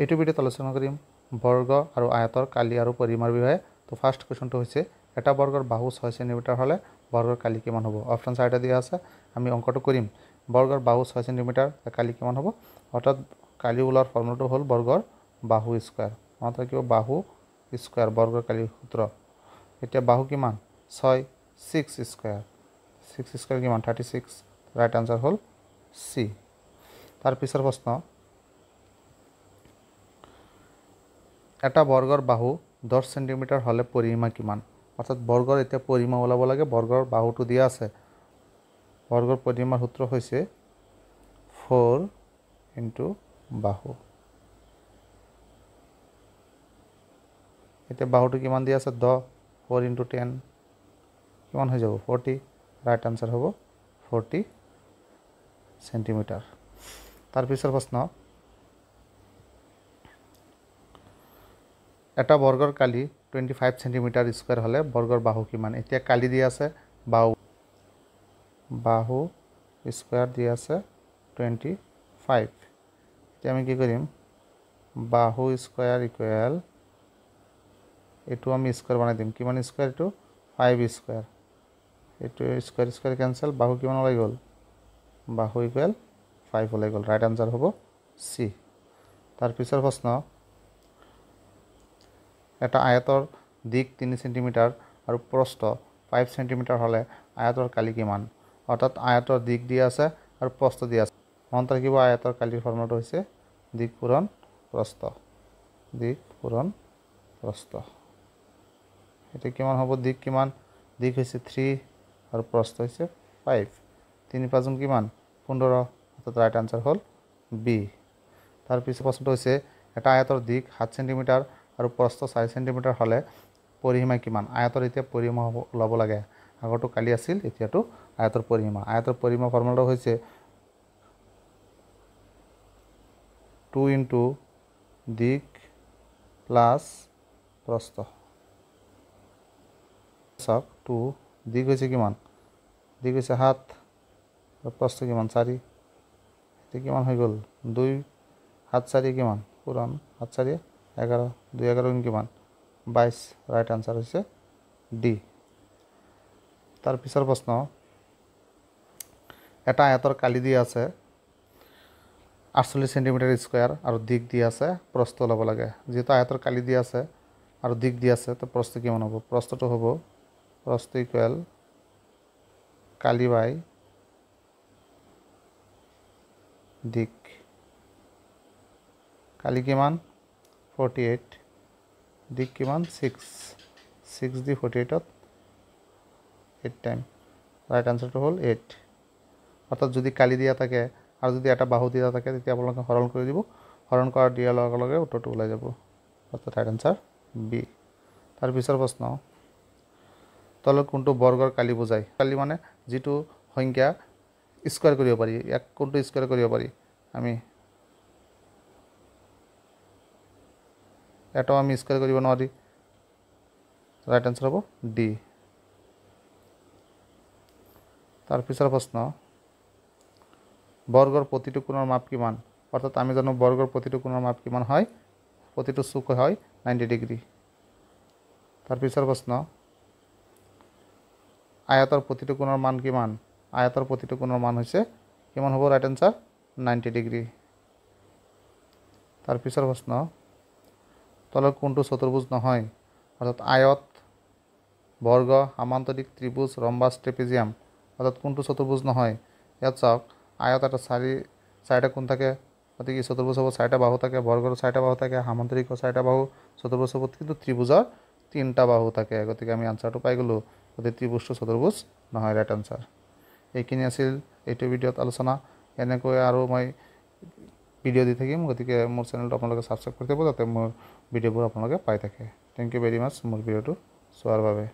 এইটো ভিডিঅ'ত আলোচনা কৰিম বৰ্গ আৰু আয়তৰ কালি আৰু পৰিমাৰ বিষয়ে। তো ফাৰ্ষ্ট কুৱেশ্যনটো হৈছে এটা বৰ্গৰ বাহু 6 সেন্টিমিটাৰ হ'লে বৰ্গৰ কালি কিমান হ'ব? অপশ্যন চাৰিটা দিয়া আছে, আমি অংকটো কৰিম। বৰ্গৰ বাহু 6 সেন্টিমিটাৰ, কালি কিমান হ'ব? অৰ্থাৎ কালি ওলোৱাৰ ফৰ্মুলাটো হ'ল বৰ্গৰ বাহু স্কোৱাৰ। মনত ৰাখিব বাহু স্কোৱাৰ বৰ্গৰ কালিৰ সূত্ৰ। এতিয়া বাহু কিমান? 6, 6 স্কোৱাৰ। 6 স্কোৱাৰ কিমান? 36। ৰাইট আনচাৰ হ'ল চি। তাৰ পিছৰ প্ৰশ্ন, এটা বৰ্গৰ বাহু 10 সেন্টিমিটাৰ হ'লে পৰিসীমা কিমান? অৰ্থাৎ বৰ্গৰ এতিয়া পৰিসীমা ওলাব লাগে। বৰ্গৰ বাহুটো দিয়া আছে। বৰ্গৰ পৰিসীমাৰ সূত্ৰ হৈছে 4 ইনটু বাহু। এতিয়া বাহুটো কিমান দিয়া আছে? 10। 4 ইনটু 10 কিমান হৈ যাব? 40। ৰাইট আনচাৰ হ'ব 40 সেন্টিমিটাৰ। তাৰ পিছৰ প্ৰশ্ন, এটা বৰ্গৰ কালি 25 সেন্টিমিটাৰ স্কোৱাৰ হ'লে বৰ্গৰ বাহু কিমান? এতিয়া কালি দিয়া আছে, বাহু স্কোৱাৰ দিয়া আছে 25। এতিয়া আমি কি কৰিম? বাহু স্কোৱাৰ ইকুৱেল, এইটো আমি স্কোৱাৰ বনাই দিম। কিমান স্কোৱাৰ? এইটো 5 স্কোৱাৰ। এইটো স্কোৱাৰ স্কোৱাৰ কেঞ্চেল। বাহু কিমান ওলাই গ'ল? বাহু ইকুৱেল 5 ওলাই গ'ল। ৰাইট আনচাৰ হ'ব চি। তাৰ পিছৰ প্ৰশ্ন, এটা আয়তৰ দিক 3 সেন্টিমিটাৰ আৰু প্ৰস্থ 5 সেন্টিমিটাৰ হ'লে আয়তৰ কালি কিমান? অৰ্থাৎ আয়তৰ দিক দিয়া আছে আৰু প্ৰস্থ দিয়া আছে। মনত ৰাখিব আয়তৰ কালিৰ ফৰ্মুলাটো হৈছে দিক পূৰণ প্ৰস্থ। দিক পূৰণ প্ৰস্থ। এতিয়া কিমান হ'ব? দিক কিমান? দিক হৈছে 3 আৰু প্ৰস্থ হৈছে 5। 3 × 5 কিমান? 15। অৰ্থাৎ ৰাইট আনচাৰ হ'ল বি। তাৰপিছত প্ৰশ্নটো হৈছে এটা আয়তৰ দিক 7 সেন্টিমিটাৰ আৰু প্ৰস্থ 4 সেন্টিমিটাৰ হ'লে পৰিসীমা কিমান? আয়তৰ এতিয়া পৰিসীমা ওলাব লাগে। আগৰটো কালি আছিল, এতিয়াতো আয়তৰ পৰিসীমা। আয়তৰ পৰিসীমা ফৰ্মুলাটো হৈছে 2 ইনটু দিক প্লাছ প্ৰস্থ। চাওক 2, দিক হৈছে কিমান? দিক হৈছে 7 আৰু প্ৰস্থ কিমান? 4। এতিয়া কিমান হৈ গ'ল? 2, 7, 4 কিমান? পূৰণ 7, 4 11। 2, 11 কিমান? 22। ৰাইট আনচাৰ হৈছে ডি। তাৰ পিছৰ প্ৰশ্ন, এটা আয়তৰ কালি দিয়া আছে 48 সেন্টিমিটাৰ স্কোৱাৰ আৰু দিক দিয়া আছে, প্ৰস্থ ওলাব লাগে। যিহেতু আয়তৰ কালি দিয়া আছে আৰু দিক দিয়া আছে, তো প্ৰস্থ কিমান হ'ব? প্ৰস্থটো হ'ব প্ৰস্থ ইকুৱেল কালি বাই দিক। কালি কিমান? 48। দিক কিমান? 6। 6 দি 48ত 8 টাইম। ৰাইট আনচাৰটো হ'ল 8। অৰ্থাৎ যদি কালি দিয়া থাকে আৰু যদি এটা বাহু দিয়া থাকে, তেতিয়া আপোনালোকে হৰণ কৰি দিব। হৰণ কৰা দিয়াৰ লগে লগে উত্তৰটো ওলাই যাব। অৰ্থাৎ ৰাইট আনচাৰ বি। তাৰ পিছৰ প্ৰশ্ন, তলত কোনটো বৰ্গৰ কালি বুজায়? কালি মানে যিটো সংখ্যা স্কোৱাৰ কৰিব পাৰি, ইয়াক কোনটো স্কোৱাৰ কৰিব পাৰি? আমি এটাও আমি স্কোৱাৰ কৰিব নোৱাৰি। ৰাইট আনচাৰ হ'ব ডি। তাৰ পিছৰ প্ৰশ্ন, বৰ্গৰ প্ৰতিটো কোণৰ মাপ কিমান? অৰ্থাৎ আমি জানো বৰ্গৰ প্ৰতিটো কোণৰ মাপ কিমান হয়? প্ৰতিটো চুক হয় 90 ডিগ্ৰী। তাৰ পিছৰ প্ৰশ্ন, আয়তৰ প্ৰতিটো কোণৰ মান কিমান? আয়তৰ প্ৰতিটো কোণৰ মান হৈছে কিমান হ'ব? Right answer 90 degree. তাৰ পিছৰ প্ৰশ্ন, তলত কোনটো চতুৰ্ভুজ নহয়? অৰ্থাৎ আয়ত, বৰ্গ, সামান্তৰিক, ত্ৰিভুজ, ৰম্বাছ, ট্ৰেপিজিয়াম। অৰ্থাৎ কোনটো চতুৰ্ভুজ নহয়? ইয়াত চাওক, আয়ত এটা 4টা কোণ থাকে, গতিকে চতুৰ্ভুজ হ'ব। 4টা বাহু থাকে, বৰ্গৰ 4টা বাহু থাকে, সামান্তৰিকৰ 4টা বাহু, চতুৰ্ভুজ হ'ব। কিন্তু ত্ৰিভুজৰ 3টা বাহু থাকে, গতিকে আমি আনচাৰটো পাই গ'লোঁ। গতিকে ত্ৰিভুজটো চতুৰ্ভুজ নহয়। Right answer. এইখিনি আছিল এইটো ভিডিঅ'ত আলোচনা। এনেকৈ আৰু মই ভিডিঅ' দি থাকিম, গতিকে মোৰ চেনেলটো আপোনালোকে ছাবস্ক্ৰাইব কৰি দিব, যাতে মোৰ ভিডিঅ'বোৰ আপোনালোকে পাই থাকে। থেংক ইউ ভেৰি মাছ মোৰ ভিডিঅ'টো চোৱাৰ বাবে।